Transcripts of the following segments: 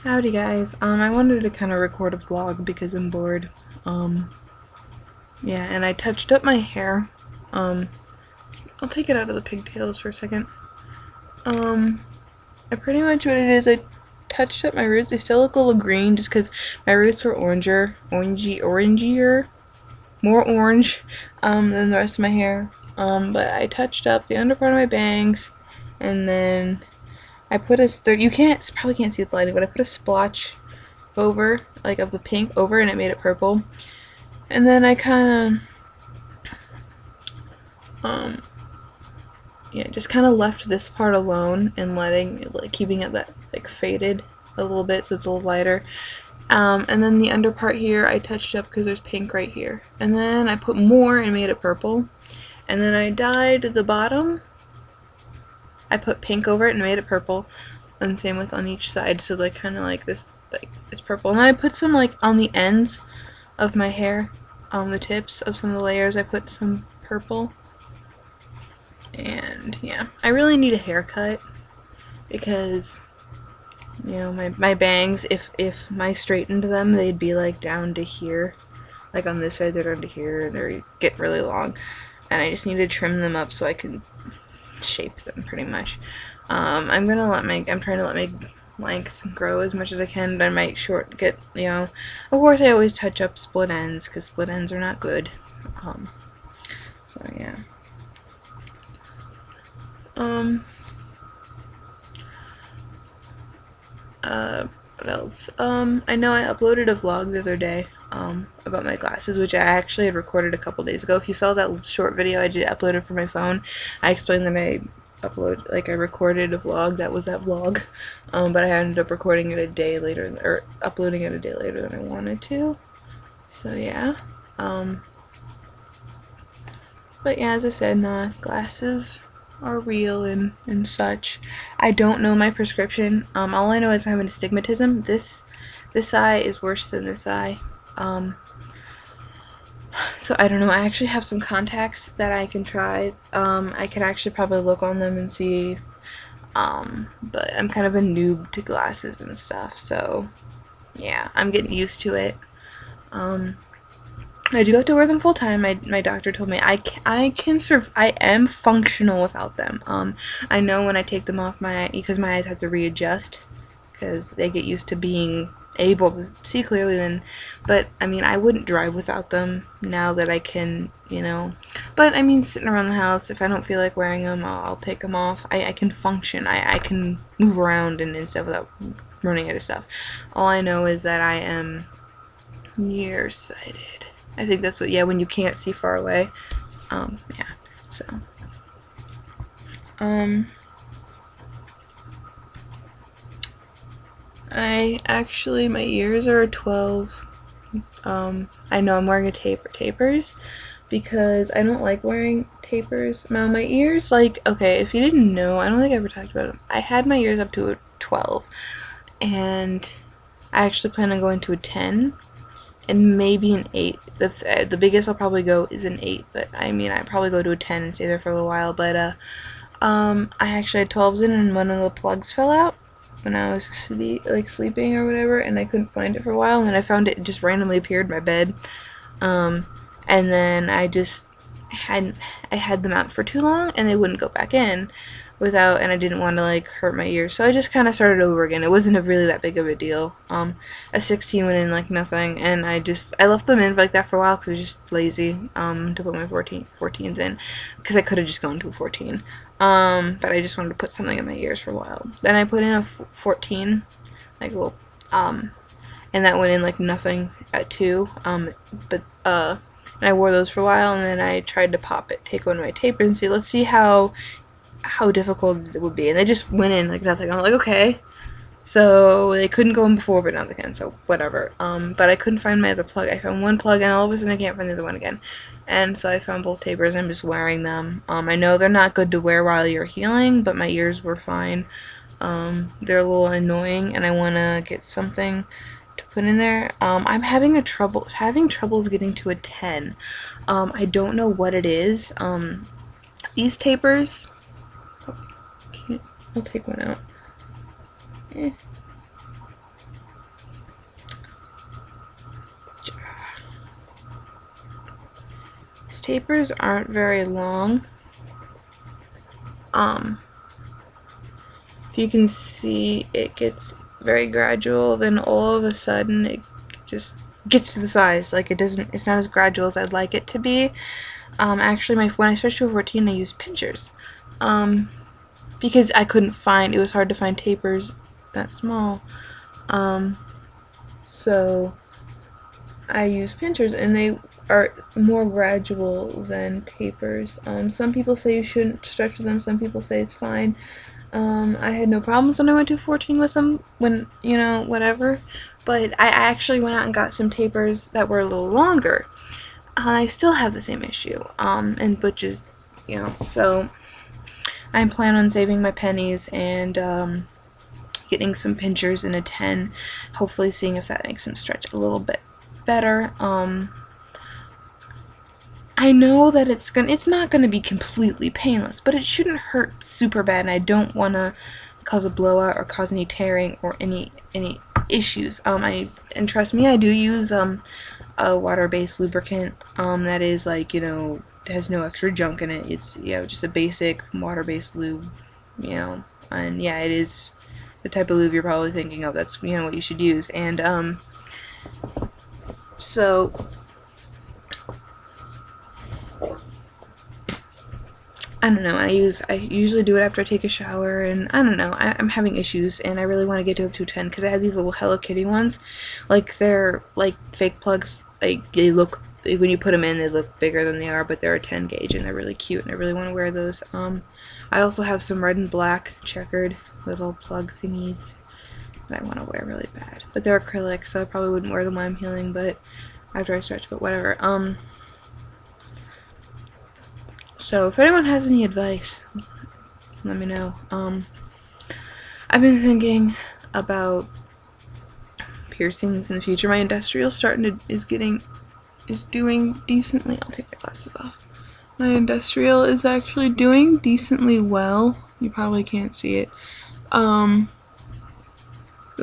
Howdy guys, I wanted to kind of record a vlog because I'm bored. Yeah, and I touched up my hair. I'll take it out of the pigtails for a second. I pretty much what it is, I touched up my roots. They still look a little green just because my roots were orangier, more orange, than the rest of my hair. But I touched up the under part of my bangs, and then I put you probably can't see with the lighting, but I put a splotch over, like of the pink over, and it made it purple. And then I kind of, yeah, just kind of left this part alone and keeping it that, like, faded a little bit so it's a little lighter. And then the under part here I touched up because there's pink right here. And then I put more and made it purple. And then I dyed the bottom. I put pink over it and made it purple. And same with on each side, so like kind of like this, like it's purple. And then I put some like on the ends of my hair, the tips of some of the layers, I put some purple. And yeah, I really need a haircut because, you know, my bangs, if I straightened them, they'd be like down to here. Like on this side they're down to here and they get really long. And I just need to trim them up so I can shape them pretty much. I'm trying to let my length grow as much as I can, but I might get, you know, of course I always touch up split ends because split ends are not good. So yeah. What else? I know I uploaded a vlog the other day, about my glasses, which I actually had recorded a couple days ago. If you saw that short video I did upload it from my phone, I explained that I recorded a vlog that was that vlog, but I ended up recording it a day later, or uploading it a day later than I wanted to. So yeah, but yeah, as I said, glasses are real and such. I don't know my prescription. All I know is I'm having astigmatism. This eye is worse than this eye. So I don't know. I actually have some contacts that I can try. I could actually probably look on them and see. But I'm kind of a noob to glasses and stuff, so yeah, I'm getting used to it. I do have to wear them full time. My doctor told me I am functional without them. I know when I take them off because my eyes have to readjust because they get used to being able to see clearly then, but I mean, I wouldn't drive without them now that I can, you know. But I mean, sitting around the house, if I don't feel like wearing them, I'll take them off. I can function. I can move around and stuff without running out of stuff. All I know is that I am nearsighted. I think that's what, yeah, when you can't see far away. Yeah, so. My ears are a 12. I know I'm wearing tapers because I don't like wearing tapers. Now my ears, like, okay, if you didn't know, I don't think I ever talked about it. I had my ears up to a 12, and I actually plan on going to a 10. And maybe an 8. The biggest I'll probably go is an 8, but I mean, I'd probably go to a 10 and stay there for a little while. But I actually had 12s in, and one of the plugs fell out when I was sleeping or whatever, and I couldn't find it for a while, and then I found it just randomly appeared in my bed. And then I had them out for too long, and they wouldn't go back in and I didn't want to like hurt my ears, so I just kind of started over again. It wasn't really that big of a deal. A 16 went in like nothing, and I left them in like that for a while because I was just lazy to put my 14s in, because I could have just gone to a 14, but I just wanted to put something in my ears for a while. Then I put in a 14, like a little, and that went in like nothing at 2, but and I wore those for a while, and then I tried to take one of my tapers and let's see how difficult it would be, and they just went in like nothing. I'm like, okay, so they couldn't go in before, but now they can, so whatever. But I couldn't find my other plug. I found one plug, and all of a sudden I can't find the other one again, and so I found both tapers. I'm just wearing them. I know they're not good to wear while you're healing, but my ears were fine. They're a little annoying, and I want to get something to put in there. I'm having troubles getting to a 10. I don't know what it is. These tapers, I'll take one out. tapers aren't very long. If you can see, it gets very gradual, then all of a sudden it just gets to the size. Like it's not as gradual as I'd like it to be. Actually, when I switched to a 14, I used pinchers. Because I couldn't find, it was hard to find tapers that small. So I use pinchers, and they are more gradual than tapers. Some people say you shouldn't stretch with them, some people say it's fine. I had no problems when I went to 14 with them, when, whatever. But I actually went out and got some tapers that were a little longer. I still have the same issue, and butches, so I plan on saving my pennies and getting some pinchers in a 10, hopefully seeing if that makes them stretch a little bit better. I know that it's not gonna be completely painless, but it shouldn't hurt super bad, and I don't want to cause a blowout or cause any tearing or any issues. And trust me, I do use a water-based lubricant that is has no extra junk in it. It's just a basic water-based lube, and yeah, it is the type of lube you're probably thinking of. That's what you should use. And so I don't know, I usually do it after I take a shower, and I don't know, I'm having issues, and I really want to get to a 210, because I have these little Hello Kitty ones, they're like fake plugs, they look, when you put them in, they look bigger than they are, but they're a 10 gauge, and they're really cute, and I really want to wear those. I also have some red and black checkered little plug thingies that I want to wear really bad, but they're acrylic, so I probably wouldn't wear them while I'm healing, but after I stretch, but whatever. So if anyone has any advice, let me know. I've been thinking about piercings in the future. My industrial is doing decently. I'll take my glasses off. My industrial is actually doing decently well. You probably can't see it. The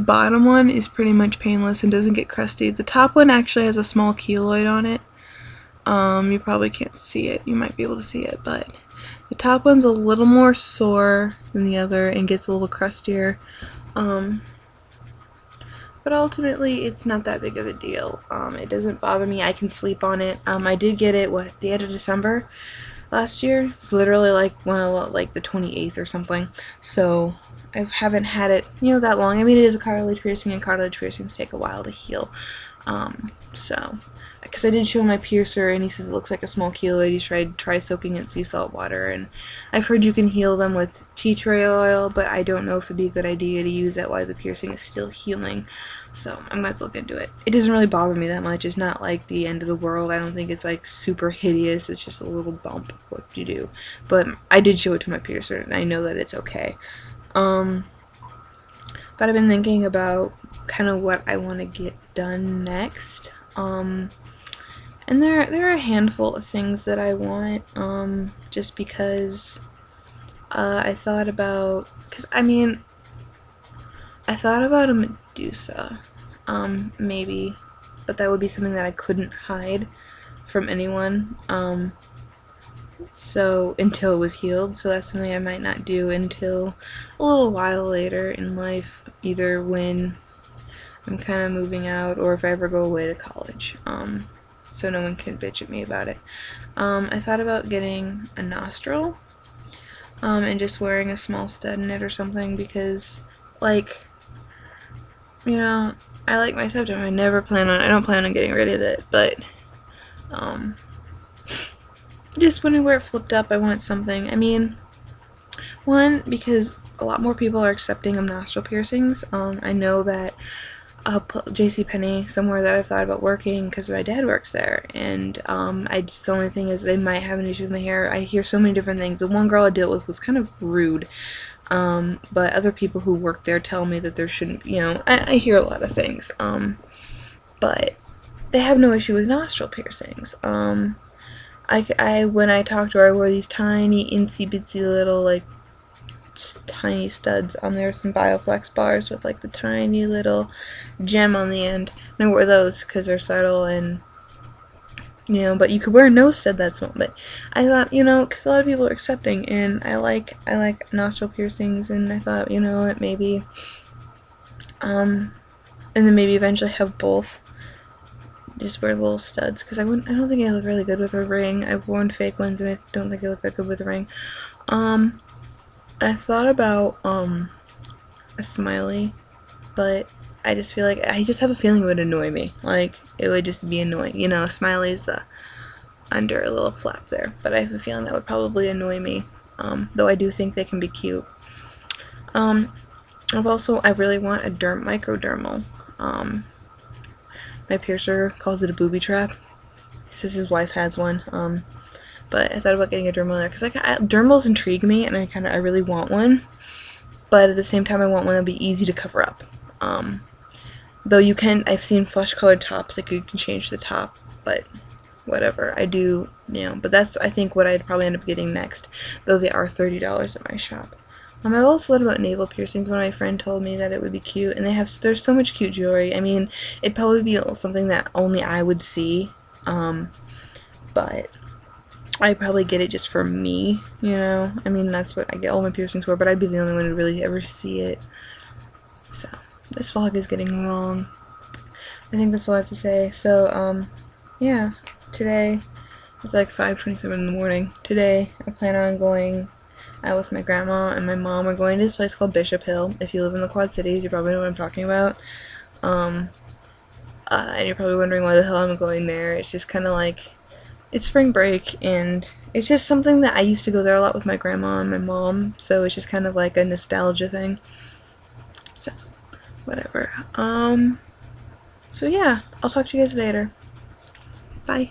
bottom one is pretty much painless and doesn't get crusty. The top one actually has a small keloid on it. You probably can't see it. You might be able to see it, but the top one's a little more sore than the other and gets a little crustier. But ultimately, it's not that big of a deal. It doesn't bother me. I can sleep on it. I did get it, the end of December last year? It's literally like the 28th or something. So I haven't had it, that long. I mean, it is a cartilage piercing, and cartilage piercings take a while to heal. Because I did show my piercer, and he says it looks like a small keloid. He try soaking it in sea salt water, and I've heard you can heal them with tea tree oil, but I don't know if it'd be a good idea to use that while the piercing is still healing. So I'm gonna have to look into it. It doesn't really bother me that much. It's not like the end of the world. I don't think it's super hideous. It's just a little bump. What you do? But I did show it to my piercer, and I know that it's okay. But I've been thinking about kind of what I want to get done next. And there are a handful of things that I want, just because I thought about, I thought about a Medusa, maybe, but that would be something that I couldn't hide from anyone, so until it was healed, so that's something I might not do until a little while later in life, either when I'm kind of moving out or if I ever go away to college, so no one can bitch at me about it. I thought about getting a nostril, and just wearing a small stud in it or something, because, I like my septum. I don't plan on getting rid of it, but, just when I wear it flipped up, I want something. I mean, one, because a lot more people are accepting of nostril piercings. I know that JCPenney, somewhere that I've thought about working, because my dad works there, and the only thing is they might have an issue with my hair. I hear so many different things. The one girl I dealt with was kind of rude, but other people who work there tell me that there shouldn't, I hear a lot of things, but they have no issue with nostril piercings. When I talked to her, I wore these tiny, insy bitsy little, tiny studs on there, some Bioflex bars with the tiny little gem on the end, and I wore those because they're subtle, and you know, but you could wear a nose stud that's small. But I thought, you know, because a lot of people are accepting, and I like nostril piercings, and I thought, you know what, maybe, and then maybe eventually have both. Just wear little studs, because I don't think I look really good with a ring. I've worn fake ones, and I don't think I look that good with a ring. I thought about a smiley, but I just feel like I just have a feeling it would annoy me. Like it would just be annoying. You know, smiley's under a little flap there, but I have a feeling that would probably annoy me. Though I do think they can be cute. I really want a microdermal. My piercer calls it a booby trap. He says his wife has one. But I thought about getting a dermal there because dermals intrigue me, and I really want one. But at the same time, I want one that'll be easy to cover up. Though I've seen flesh colored tops, like you can change the top, but whatever. I do, you know, but that's, I think, what I'd probably end up getting next, though they are $30 at my shop. I also thought about navel piercings when my friend told me that it would be cute, and there's so much cute jewelry. I mean, it'd probably be something that only I would see, but I'd probably get it just for me, you know? I mean, that's what I get all my piercings for, but I'd be the only one to really ever see it. So, this vlog is getting long. I think that's all I have to say. So, yeah, today, it's like 5:27 in the morning. Today, I plan on going out with my grandma and my mom. We're going to this place called Bishop Hill. If you live in the Quad Cities, you probably know what I'm talking about. And you're probably wondering why the hell I'm going there. It's just kind of like, it's spring break, and it's just something that I used to go there a lot with my grandma and my mom, so it's just kind of like a nostalgia thing. So, whatever. So yeah, I'll talk to you guys later. Bye.